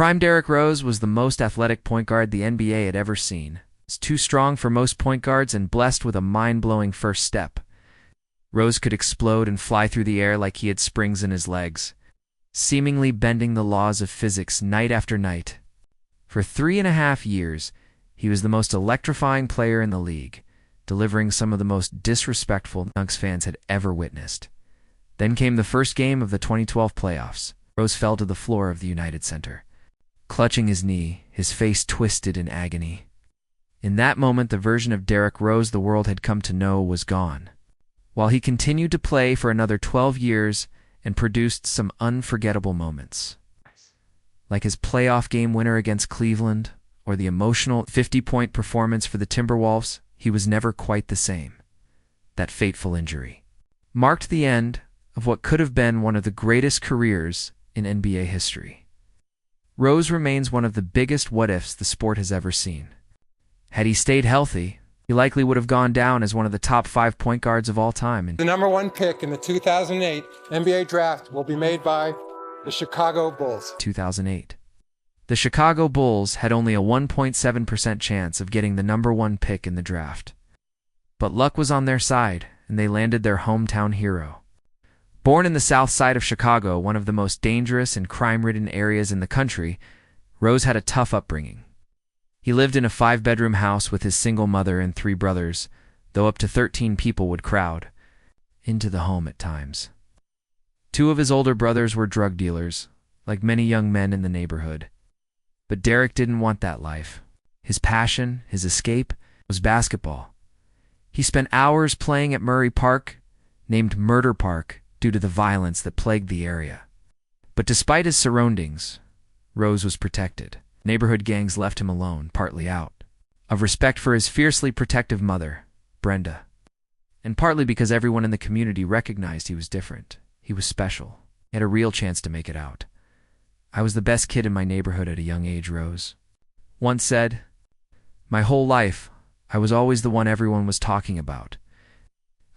Prime Derrick Rose was the most athletic point guard the NBA had ever seen. He was too strong for most point guards and blessed with a mind-blowing first step. Rose could explode and fly through the air like he had springs in his legs, seemingly bending the laws of physics night after night. For 3.5 years, he was the most electrifying player in the league, delivering some of the most disrespectful dunks fans had ever witnessed. Then came the first game of the 2012 playoffs. Rose fell to the floor of the United Center, clutching his knee, his face twisted in agony. In that moment, the version of Derrick Rose the world had come to know was gone. While he continued to play for another 12 years and produced some unforgettable moments, like his playoff game winner against Cleveland or the emotional 50-point performance for the Timberwolves, he was never quite the same. That fateful injury marked the end of what could have been one of the greatest careers in NBA history. Rose remains one of the biggest what-ifs the sport has ever seen. Had he stayed healthy, he likely would have gone down as one of the top 5 point guards of all time. The number 1 pick in the 2008 NBA draft will be made by the Chicago Bulls. 2008. The Chicago Bulls had only a 1.7% chance of getting the number 1 pick in the draft. But luck was on their side, and they landed their hometown hero. Born in the south side of Chicago, one of the most dangerous and crime-ridden areas in the country, Rose had a tough upbringing. He lived in a 5-bedroom house with his single mother and 3 brothers, though up to 13 people would crowd into the home at times. 2 of his older brothers were drug dealers, like many young men in the neighborhood. But Derrick didn't want that life. His passion, his escape, was basketball. He spent hours playing at Murray Park, named Murder Park, due to the violence that plagued the area. But despite his surroundings, Rose was protected. Neighborhood gangs left him alone, partly out of respect for his fiercely protective mother, Brenda, and partly because everyone in the community recognized he was different. He was special. He had a real chance to make it out. "I was the best kid in my neighborhood at a young age," Rose once said. "My whole life, I was always the one everyone was talking about.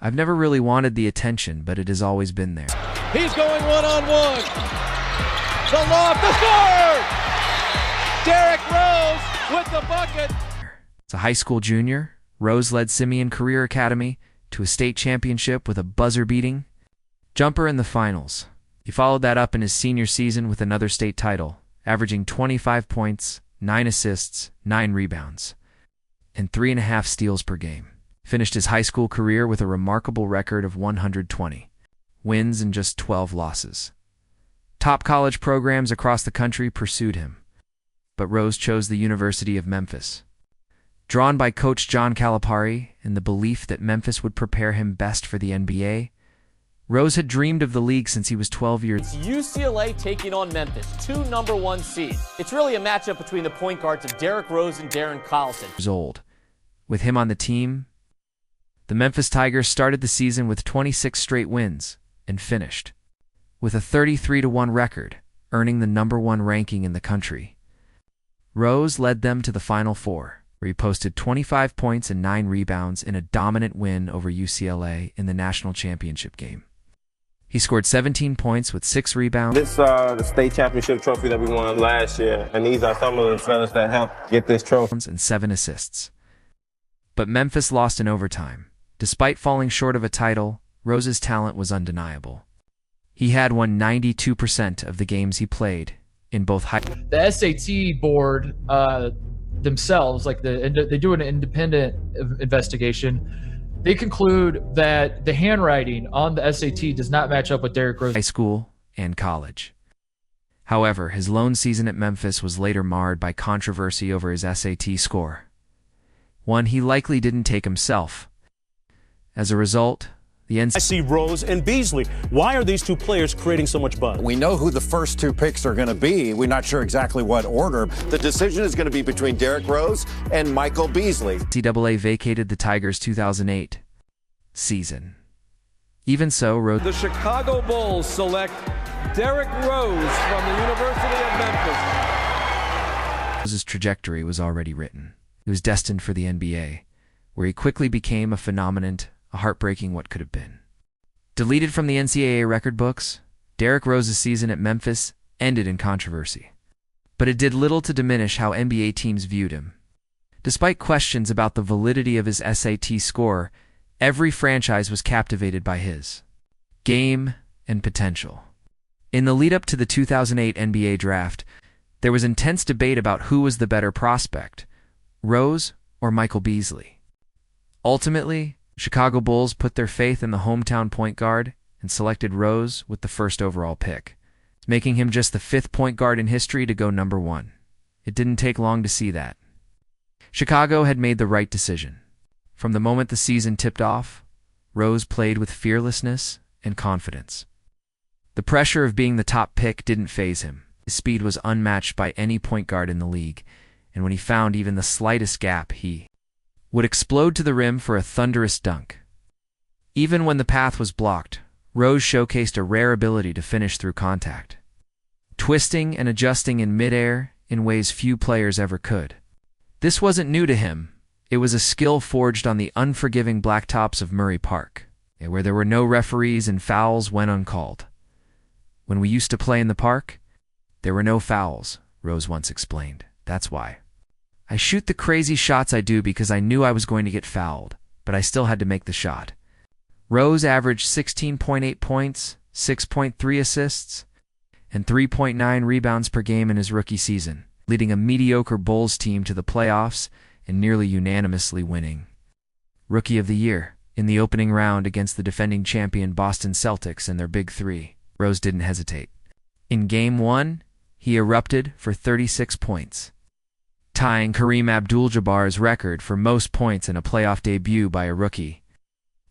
I've never really wanted the attention, but it has always been there." He's going one-on-one. The lob, the score! Derrick Rose with the bucket. As a high school junior, Rose led Simeon Career Academy to a state championship with a buzzer-beating jumper in the finals. He followed that up in his senior season with another state title, averaging 25 points, 9 assists, 9 rebounds, and 3.5 steals per game. Finished his high school career with a remarkable record of 120 wins and just 12 losses. Top college programs across the country pursued him, but Rose chose the University of Memphis. Drawn by coach John Calipari in the belief that Memphis would prepare him best for the NBA, Rose had dreamed of the league since he was 12 years old. It's UCLA taking on Memphis, 2 number 1 seeds. It's really a matchup between the point guards of Derrick Rose and Darren Collison. With him on the team, the Memphis Tigers started the season with 26 straight wins and finished with a 33-1 record, earning the number 1 ranking in the country. Rose led them to the Final Four, where he posted 25 points and 9 rebounds in a dominant win over UCLA in the national championship game. He scored 17 points with 6 rebounds. This the state championship trophy that we won last year, and these are some of the fellas that helped get this trophy. And 7 assists. But Memphis lost in overtime. Despite falling short of a title, Rose's talent was undeniable. He had won 92% of the games he played in both high. The SAT board themselves, like they do an independent investigation. They conclude that the handwriting on the SAT does not match up with Derrick Rose. High school and college. However, his lone season at Memphis was later marred by controversy over his SAT score, one he likely didn't take himself. As a result, I see Rose and Beasley. Why are these 2 players creating so much buzz? We know who the first 2 picks are going to be. We're not sure exactly what order. The decision is going to be between Derrick Rose and Michael Beasley. NCAA vacated the Tigers' 2008 season. Even so, The Chicago Bulls select Derrick Rose from the University of Memphis. Rose's trajectory was already written. He was destined for the NBA, where he quickly became a phenomenon, a heartbreaking what could have been. Deleted from the NCAA record books, Derrick Rose's season at Memphis ended in controversy. but it did little to diminish how NBA teams viewed him. Despite questions about the validity of his SAT score, every franchise was captivated by his game and potential. In the lead-up to the 2008 NBA draft, there was intense debate about who was the better prospect, Rose or Michael Beasley. Ultimately, Chicago Bulls put their faith in the hometown point guard and selected Rose with the first overall pick, making him just the 5th point guard in history to go number 1. It didn't take long to see that. Chicago had made the right decision. From the moment the season tipped off, Rose played with fearlessness and confidence. The pressure of being the top pick didn't faze him. His speed was unmatched by any point guard in the league, and when he found even the slightest gap, he would explode to the rim for a thunderous dunk. Even when the path was blocked, Rose showcased a rare ability to finish through contact, twisting and adjusting in midair in ways few players ever could. This wasn't new to him. It was a skill forged on the unforgiving blacktops of Murray Park, where there were no referees and fouls went uncalled. When we used to play in the park, there were no fouls, Rose once explained. That's why. I shoot the crazy shots I do because I knew I was going to get fouled, but I still had to make the shot. Rose averaged 16.8 points, 6.3 assists, and 3.9 rebounds per game in his rookie season, leading a mediocre Bulls team to the playoffs and nearly unanimously winning Rookie of the Year in the opening round against the defending champion Boston Celtics and their Big Three. Rose didn't hesitate. In Game 1, he erupted for 36 points, tying Kareem Abdul-Jabbar's record for most points in a playoff debut by a rookie.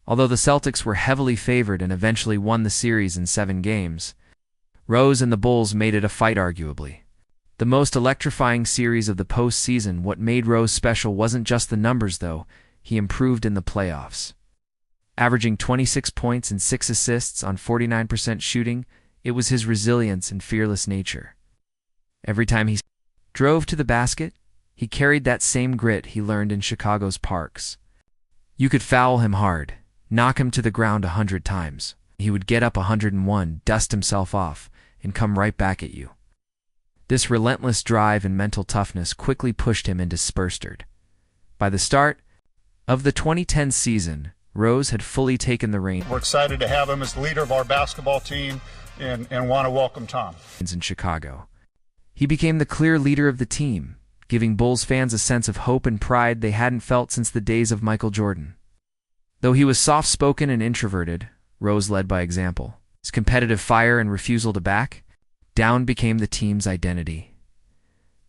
Although the Celtics were heavily favored and eventually won the series in 7 games, Rose and the Bulls made it a fight arguably. The most electrifying series of the postseason. What made Rose special wasn't just the numbers, though. He improved in the playoffs. Averaging 26 points and 6 assists on 49% shooting, it was his resilience and fearless nature. Every time he drove to the basket, he carried that same grit he learned in Chicago's parks. You could foul him hard, knock him to the ground 100 times. He would get up 101, dust himself off, and come right back at you. This relentless drive and mental toughness quickly pushed him into Spursterd. By the start of the 2010 season, Rose had fully taken the reins. We're excited to have him as the leader of our basketball team and want to welcome Tom. In Chicago, he became the clear leader of the team, giving Bulls fans a sense of hope and pride they hadn't felt since the days of Michael Jordan. Though he was soft-spoken and introverted, Rose led by example. His competitive fire and refusal to back down became the team's identity.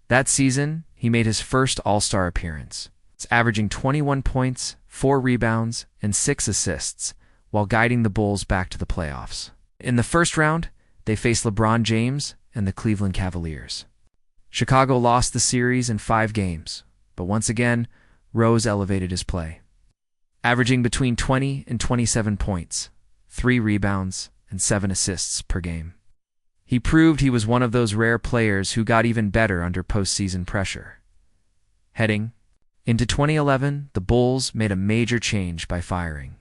That season, he made his first All-Star appearance, averaging 21 points, 4 rebounds, and 6 assists, while guiding the Bulls back to the playoffs. In the first round, they faced LeBron James and the Cleveland Cavaliers. Chicago lost the series in 5 games, but once again, Rose elevated his play, averaging between 20 and 27 points, 3 rebounds, and 7 assists per game. He proved he was one of those rare players who got even better under postseason pressure. Heading into 2011, the Bulls made a major change by firing